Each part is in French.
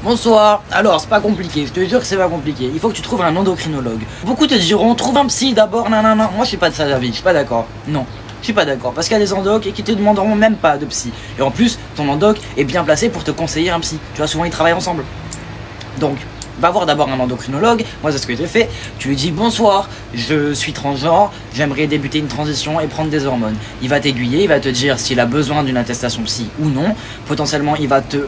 Bonsoir. Alors, c'est pas compliqué, je te jure que c'est pas compliqué. Il faut que tu trouves un endocrinologue. Beaucoup te diront, trouve un psy d'abord, nanana. Moi, je suis pas de ça d'avis, je suis pas d'accord. Non, je suis pas d'accord. Parce qu'il y a des endocs qui te demanderont même pas de psy. Et en plus, ton endoc est bien placé pour te conseiller un psy. Tu vois, souvent ils travaillent ensemble. Donc, va voir d'abord un endocrinologue. Moi, c'est ce que j'ai fait. Tu lui dis bonsoir, je suis transgenre, j'aimerais débuter une transition et prendre des hormones. Il va t'aiguiller, il va te dire s'il a besoin d'une attestation psy ou non. Potentiellement, il va te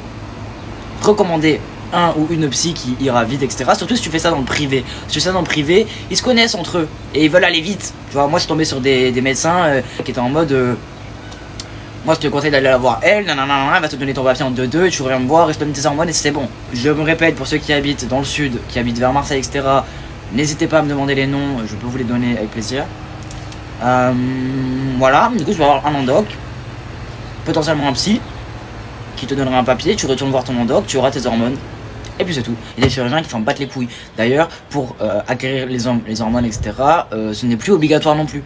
recommander un ou une psy qui ira vite, etc. Surtout si tu fais ça dans le privé. Si tu fais ça dans le privé, ils se connaissent entre eux et ils veulent aller vite. Tu vois, moi je suis tombé sur des médecins qui étaient en mode moi je te conseille d'aller la voir elle, nanana, elle va te donner ton papier en 2-2 et tu reviens me voir et je te donne tes hormones et c'est bon. Je me répète pour ceux qui habitent dans le sud, qui habitent vers Marseille, etc. N'hésitez pas à me demander les noms, je peux vous les donner avec plaisir. Voilà, du coup je vais avoir un endoc, potentiellement un psy, qui te donnera un papier, tu retournes voir ton endoc, tu auras tes hormones, et puis c'est tout. Il y a des chirurgiens qui s'en battent les couilles. D'ailleurs, pour acquérir les hormones, etc., ce n'est plus obligatoire non plus.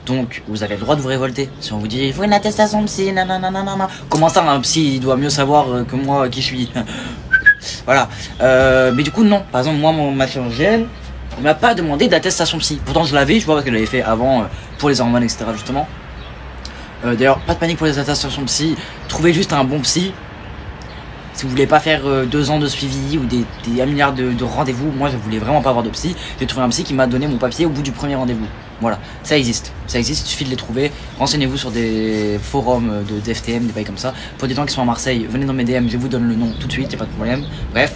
Donc, vous avez le droit de vous révolter. Si on vous dit, il faut une attestation psy, nanana. Comment ça, un psy, il doit mieux savoir que moi qui je suis. Voilà. Mais du coup, non. Par exemple, moi, ma chirurgienne, elle m'a pas demandé d'attestation psy. Pourtant, je l'avais, je vois, parce qu'elle l'avait fait avant pour les hormones, etc., justement. D'ailleurs, pas de panique pour les attestations psy. Trouvez juste un bon psy. Si vous voulez pas faire 2 ans de suivi ou des 1 milliard de rendez-vous, moi je voulais vraiment pas avoir de psy. J'ai trouvé un psy qui m'a donné mon papier au bout du premier rendez-vous. Voilà, ça existe, il suffit de les trouver. Renseignez-vous sur des forums de FTM, des bails comme ça. Pour des gens qui sont à Marseille, venez dans mes DM, je vous donne le nom tout de suite, y a pas de problème. Bref,